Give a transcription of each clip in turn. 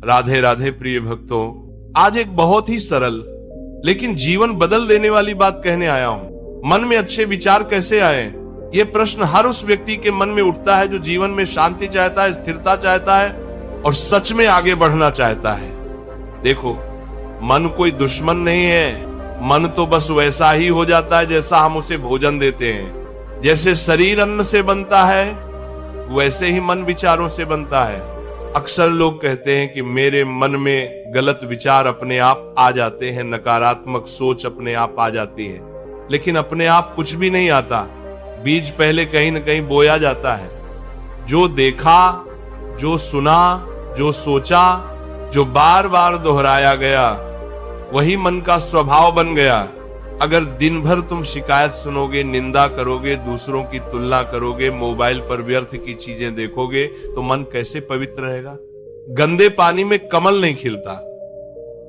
राधे राधे प्रिय भक्तों, आज एक बहुत ही सरल लेकिन जीवन बदल देने वाली बात कहने आया हूं। मन में अच्छे विचार कैसे आए, ये प्रश्न हर उस व्यक्ति के मन में उठता है जो जीवन में शांति चाहता है, स्थिरता चाहता है और सच में आगे बढ़ना चाहता है। देखो, मन कोई दुश्मन नहीं है। मन तो बस वैसा ही हो जाता है जैसा हम उसे भोजन देते हैं। जैसे शरीर अन्न से बनता है, वैसे ही मन विचारों से बनता है। अक्सर लोग कहते हैं कि मेरे मन में गलत विचार अपने आप आ जाते हैं, नकारात्मक सोच अपने आप आ जाती है। लेकिन अपने आप कुछ भी नहीं आता, बीज पहले कहीं न कहीं बोया जाता है। जो देखा, जो सुना, जो सोचा, जो बार बार दोहराया गया, वही मन का स्वभाव बन गया। अगर दिन भर तुम शिकायत सुनोगे, निंदा करोगे, दूसरों की तुलना करोगे, मोबाइल पर व्यर्थ की चीजें देखोगे, तो मन कैसे पवित्र रहेगा? गंदे पानी में कमल नहीं खिलता।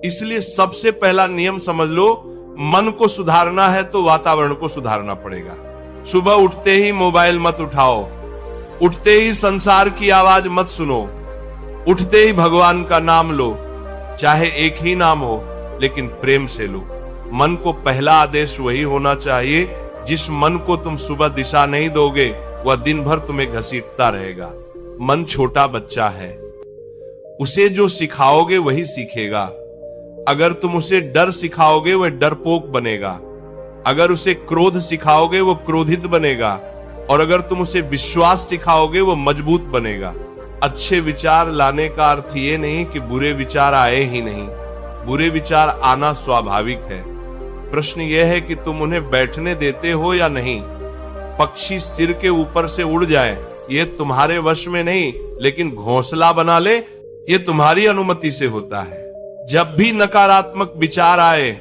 इसलिए सबसे पहला नियम समझ लो, मन को सुधारना है तो वातावरण को सुधारना पड़ेगा। सुबह उठते ही मोबाइल मत उठाओ, उठते ही संसार की आवाज मत सुनो, उठते ही भगवान का नाम लो। चाहे एक ही नाम हो, लेकिन प्रेम से लो। मन को पहला आदेश वही होना चाहिए। जिस मन को तुम सुबह दिशा नहीं दोगे, वह दिन भर तुम्हें घसीटता रहेगा। मन छोटा बच्चा है, उसे जो सिखाओगे वही सीखेगा। अगर तुम उसे डर सिखाओगे, वह डरपोक बनेगा। अगर उसे क्रोध सिखाओगे, वो क्रोधित बनेगा। और अगर तुम उसे विश्वास सिखाओगे, वो मजबूत बनेगा। अच्छे विचार लाने का अर्थ ये नहीं कि बुरे विचार आए ही नहीं। बुरे विचार आना स्वाभाविक है। प्रश्न यह है कि तुम उन्हें बैठने देते हो या नहीं। पक्षी सिर के ऊपर से उड़ जाए, ये तुम्हारे वश में नहीं, लेकिन घोंसला बना ले, ये तुम्हारी अनुमति से होता है। जब भी नकारात्मक विचार आए,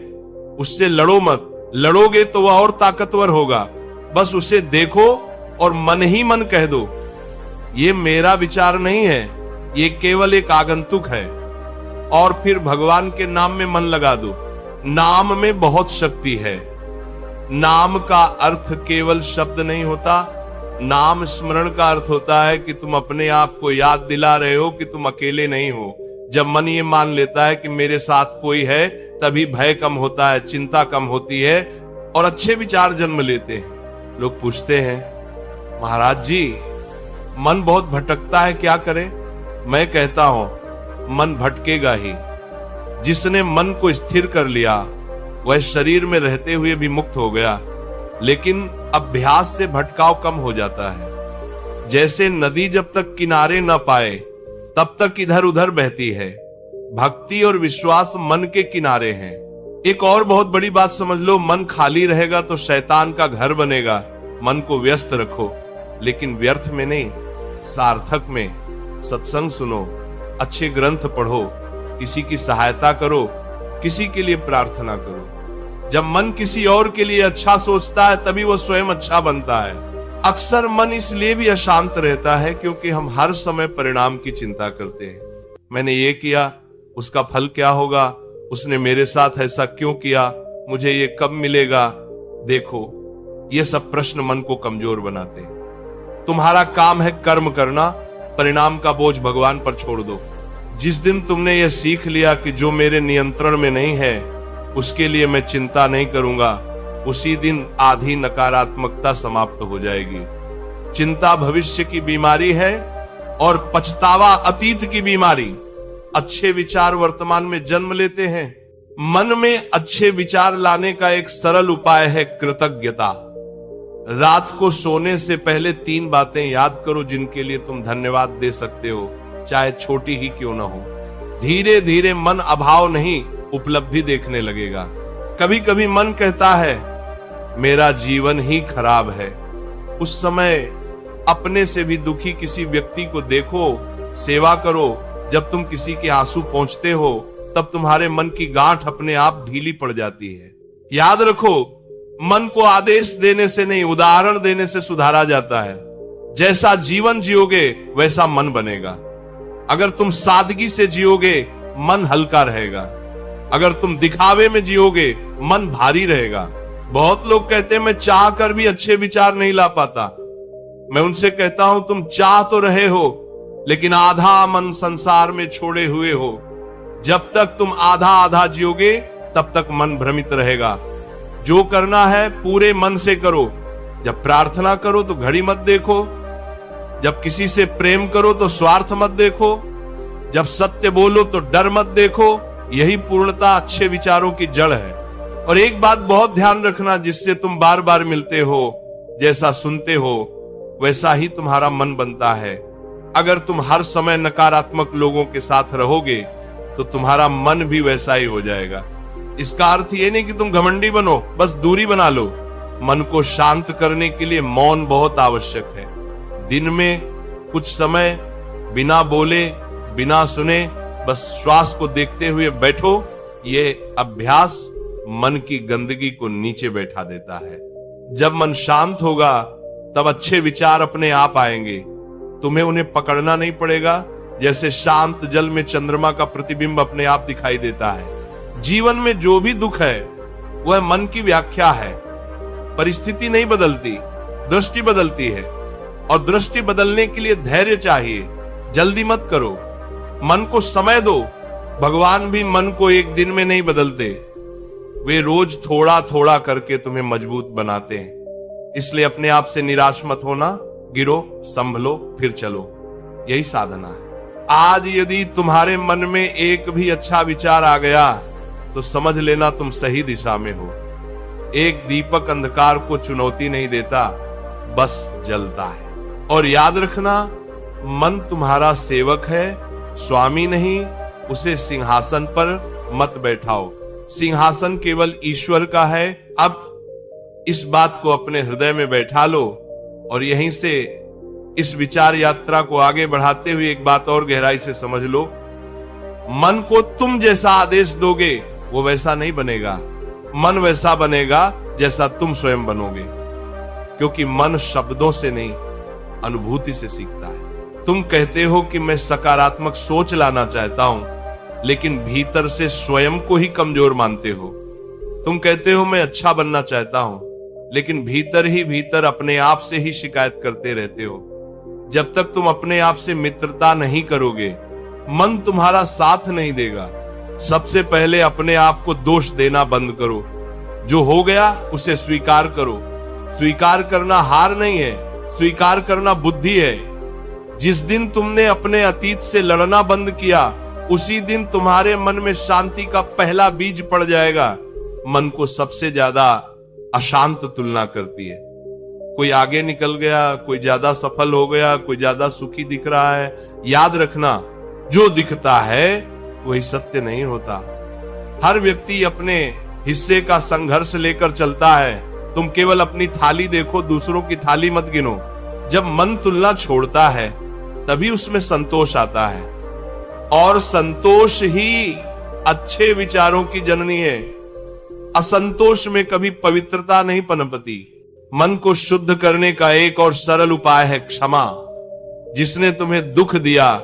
उससे लड़ो मत। लड़ोगे तो वह और ताकतवर होगा। बस उसे देखो और मन ही मन कह दो, ये मेरा विचार नहीं है, ये केवल एक आगंतुक है। और फिर भगवान के नाम में मन लगा दो। नाम में बहुत शक्ति है। नाम का अर्थ केवल शब्द नहीं होता। नाम स्मरण का अर्थ होता है कि तुम अपने आप को याद दिला रहे हो कि तुम अकेले नहीं हो। जब मन ये मान लेता है कि मेरे साथ कोई है, तभी भय कम होता है, चिंता कम होती है और अच्छे विचार जन्म लेते हैं। लोग पूछते हैं, महाराज जी, मन बहुत भटकता है, क्या करें? मैं कहता हूं, मन भटकेगा ही। जिसने मन को स्थिर कर लिया, वह शरीर में रहते हुए भी मुक्त हो गया। लेकिन अभ्यास से भटकाव कम हो जाता है। जैसे नदी जब तक किनारे न पाए, तब तक इधर उधर बहती है। भक्ति और विश्वास मन के किनारे हैं। एक और बहुत बड़ी बात समझ लो, मन खाली रहेगा तो शैतान का घर बनेगा। मन को व्यस्त रखो, लेकिन व्यर्थ में नहीं, सार्थक में। सत्संग सुनो, अच्छे ग्रंथ पढ़ो, किसी की सहायता करो, किसी के लिए प्रार्थना करो। जब मन किसी और के लिए अच्छा सोचता है, तभी वो स्वयं अच्छा बनता है। अक्सर मन इसलिए भी अशांत रहता है क्योंकि हम हर समय परिणाम की चिंता करते हैं। मैंने ये किया, उसका फल क्या होगा? उसने मेरे साथ ऐसा क्यों किया? मुझे ये कब मिलेगा? देखो, ये सब प्रश्न मन को कमजोर बनाते हैं। तुम्हारा काम है कर्म करना, परिणाम का बोझ भगवान पर छोड़ दो। जिस दिन तुमने यह सीख लिया कि जो मेरे नियंत्रण में नहीं है, उसके लिए मैं चिंता नहीं करूंगा, उसी दिन आधी नकारात्मकता समाप्त हो जाएगी। चिंता भविष्य की बीमारी है और पछतावा अतीत की बीमारी। अच्छे विचार वर्तमान में जन्म लेते हैं। मन में अच्छे विचार लाने का एक सरल उपाय है कृतज्ञता। रात को सोने से पहले 3 बातें याद करो जिनके लिए तुम धन्यवाद दे सकते हो, चाहे छोटी ही क्यों ना हो। धीरे धीरे मन अभाव नहीं, उपलब्धि देखने लगेगा। कभी कभी मन कहता है, मेरा जीवन ही खराब है। उस समय अपने से भी दुखी किसी व्यक्ति को देखो, सेवा करो। जब तुम किसी के आंसू पहुंचते हो, तब तुम्हारे मन की गांठ अपने आप ढीली पड़ जाती है। याद रखो, मन को आदेश देने से नहीं, उदाहरण देने से सुधारा जाता है। जैसा जीवन जियोगे, वैसा मन बनेगा। अगर तुम सादगी से जियोगे, मन हल्का रहेगा। अगर तुम दिखावे में जियोगे, मन भारी रहेगा। बहुत लोग कहते हैं, मैं चाह कर भी अच्छे विचार नहीं ला पाता। मैं उनसे कहता हूं, तुम चाह तो रहे हो, लेकिन आधा मन संसार में छोड़े हुए हो। जब तक तुम आधा आधा जियोगे तब तक मन भ्रमित रहेगा। जो करना है पूरे मन से करो। जब प्रार्थना करो तो घड़ी मत देखो। जब किसी से प्रेम करो तो स्वार्थ मत देखो। जब सत्य बोलो तो डर मत देखो। यही पूर्णता अच्छे विचारों की जड़ है। और एक बात बहुत ध्यान रखना, जिससे तुम बार बार मिलते हो, जैसा सुनते हो वैसा ही तुम्हारा मन बनता है। अगर तुम हर समय नकारात्मक लोगों के साथ रहोगे तो तुम्हारा मन भी वैसा ही हो जाएगा। इसका अर्थ ये नहीं कि तुम घमंडी बनो, बस दूरी बना लो। मन को शांत करने के लिए मौन बहुत आवश्यक है। दिन में कुछ समय बिना बोले बिना सुने बस श्वास को देखते हुए बैठो। ये अभ्यास मन की गंदगी को नीचे बैठा देता है। जब मन शांत होगा तब अच्छे विचार अपने आप आएंगे। तुम्हें उन्हें पकड़ना नहीं पड़ेगा। जैसे शांत जल में चंद्रमा का प्रतिबिंब अपने आप दिखाई देता है। जीवन में जो भी दुख है वह मन की व्याख्या है। परिस्थिति नहीं बदलती, दृष्टि बदलती है। और दृष्टि बदलने के लिए धैर्य चाहिए। जल्दी मत करो, मन को समय दो। भगवान भी मन को एक दिन में नहीं बदलते। वे रोज थोड़ा थोड़ा करके तुम्हें मजबूत बनाते हैं। इसलिए अपने आप से निराश मत होना। गिरो, संभलो, फिर चलो। यही साधना है। आज यदि तुम्हारे मन में एक भी अच्छा विचार आ गया तो समझ लेना तुम सही दिशा में हो। एक दीपक अंधकार को चुनौती नहीं देता, बस जलता है। और याद रखना, मन तुम्हारा सेवक है, स्वामी नहीं। उसे सिंहासन पर मत बैठाओ। सिंहासन केवल ईश्वर का है। अब इस बात को अपने हृदय में बैठा लो और यहीं से इस विचार यात्रा को आगे बढ़ाते हुए एक बात और गहराई से समझ लो। मन को तुम जैसा आदेश दोगे वो वैसा नहीं बनेगा। मन वैसा बनेगा जैसा तुम स्वयं बनोगे। क्योंकि मन शब्दों से नहीं, अनुभूति से सीखता है। तुम कहते हो कि मैं सकारात्मक सोच लाना चाहता हूं, लेकिन भीतर से स्वयं को ही कमजोर मानते हो। तुम कहते हो मैं अच्छा बनना चाहता हूं, लेकिन भीतर ही भीतर अपने आप से ही शिकायत करते रहते हो। जब तक तुम अपने आप से मित्रता नहीं करोगे, मन तुम्हारा साथ नहीं देगा। सबसे पहले अपने आप को दोष देना बंद करो। जो हो गया उसे स्वीकार करो। स्वीकार करना हार नहीं है, स्वीकार करना बुद्धि है। जिस दिन तुमने अपने अतीत से लड़ना बंद किया, उसी दिन तुम्हारे मन में शांति का पहला बीज पड़ जाएगा। मन को सबसे ज्यादा अशांत तुलना करती है। कोई आगे निकल गया, कोई ज्यादा सफल हो गया, कोई ज्यादा सुखी दिख रहा है। याद रखना, जो दिखता है वही सत्य नहीं होता। हर व्यक्ति अपने हिस्से का संघर्ष लेकर चलता है। तुम केवल अपनी थाली देखो, दूसरों की थाली मत गिनो। जब मन तुलना छोड़ता है तभी उसमें संतोष आता है। और संतोष ही अच्छे विचारों की जननी है। असंतोष में कभी पवित्रता नहीं पनपती। मन को शुद्ध करने का एक और सरल उपाय है क्षमा। जिसने तुम्हें दुख दिया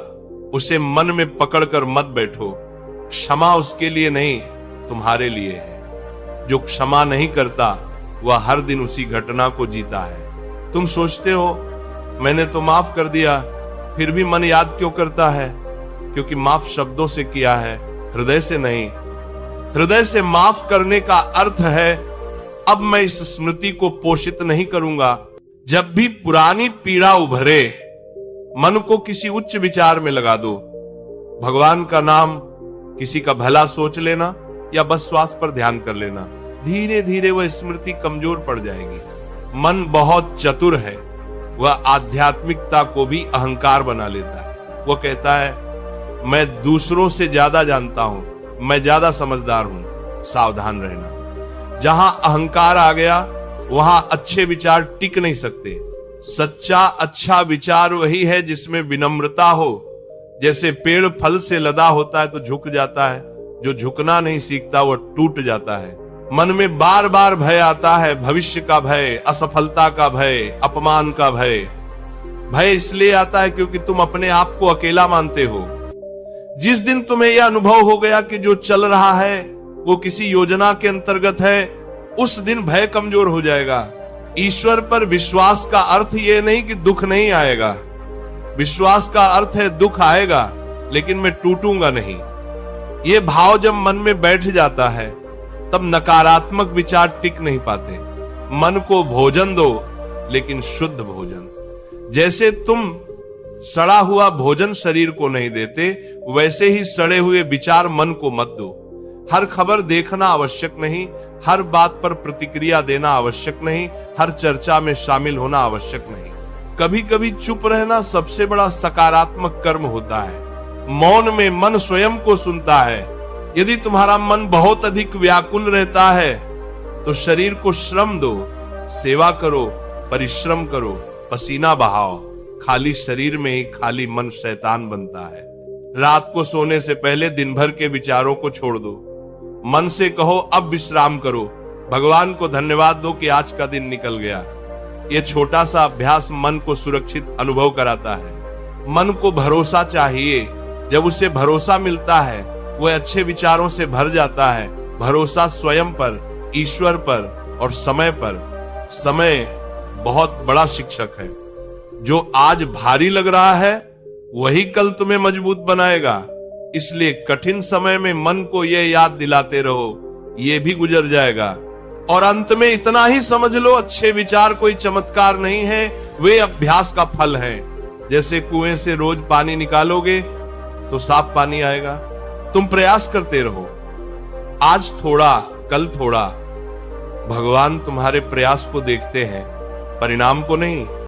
उसे मन में पकड़कर मत बैठो। क्षमा उसके लिए नहीं, तुम्हारे लिए है। जो क्षमा नहीं करता वह हर दिन उसी घटना को जीता है। तुम सोचते हो मैंने तो माफ कर दिया, फिर भी मन याद क्यों करता है? क्योंकि माफ शब्दों से किया है, हृदय से नहीं। हृदय से माफ करने का अर्थ है अब मैं इस स्मृति को पोषित नहीं करूंगा। जब भी पुरानी पीड़ा उभरे, मन को किसी उच्च विचार में लगा दो। भगवान का नाम, किसी का भला सोच लेना या बस श्वास पर ध्यान कर लेना। धीरे धीरे वह स्मृति कमजोर पड़ जाएगी। मन बहुत चतुर है। वह आध्यात्मिकता को भी अहंकार बना लेता है। वह कहता है मैं दूसरों से ज्यादा जानता हूं, मैं ज्यादा समझदार हूं। सावधान रहना। जहां अहंकार आ गया वहां अच्छे विचार टिक नहीं सकते। सच्चा अच्छा विचार वही है जिसमें विनम्रता हो। जैसे पेड़ फल से लदा होता है तो झुक जाता है, जो झुकना नहीं सीखता वह टूट जाता है। मन में बार बार भय आता है, भविष्य का भय, असफलता का भय, अपमान का भय। भय इसलिए आता है क्योंकि तुम अपने आप को अकेला मानते हो। जिस दिन तुम्हें यह अनुभव हो गया कि जो चल रहा है वो किसी योजना के अंतर्गत है, उस दिन भय कमजोर हो जाएगा। ईश्वर पर विश्वास का अर्थ यह नहीं कि दुख नहीं आएगा। विश्वास का अर्थ है दुख आएगा लेकिन मैं टूटूंगा नहीं। ये भाव जब मन में बैठ जाता है तब नकारात्मक विचार टिक नहीं पाते। मन को भोजन दो लेकिन शुद्ध भोजन। जैसे तुम सड़ा हुआ भोजन शरीर को नहीं देते, वैसे ही सड़े हुए विचार मन को मत दो। हर खबर देखना आवश्यक नहीं, हर बात पर प्रतिक्रिया देना आवश्यक नहीं, हर चर्चा में शामिल होना आवश्यक नहीं। कभी कभी चुप रहना सबसे बड़ा सकारात्मक कर्म होता है। मौन में मन स्वयं को सुनता है। यदि तुम्हारा मन बहुत अधिक व्याकुल रहता है तो शरीर को श्रम दो, सेवा करो, परिश्रम करो, पसीना बहाओ। खाली शरीर में ही खाली मन शैतान बनता है। रात को सोने से पहले दिन भर के विचारों को छोड़ दो। मन से कहो अब विश्राम करो। भगवान को धन्यवाद दो कि आज का दिन निकल गया। यह छोटा सा अभ्यास मन को सुरक्षित अनुभव कराता है। मन को भरोसा चाहिए। जब उसे भरोसा मिलता है वह अच्छे विचारों से भर जाता है। भरोसा स्वयं पर, ईश्वर पर और समय पर। समय बहुत बड़ा शिक्षक है। जो आज भारी लग रहा है वही कल तुम्हें मजबूत बनाएगा। इसलिए कठिन समय में मन को यह याद दिलाते रहो, यह भी गुजर जाएगा। और अंत में इतना ही समझ लो, अच्छे विचार कोई चमत्कार नहीं है, वे अभ्यास का फल हैं। जैसे कुएं से रोज पानी निकालोगे तो साफ पानी आएगा। तुम प्रयास करते रहो, आज थोड़ा कल थोड़ा। भगवान तुम्हारे प्रयास को देखते हैं, परिणाम को नहीं।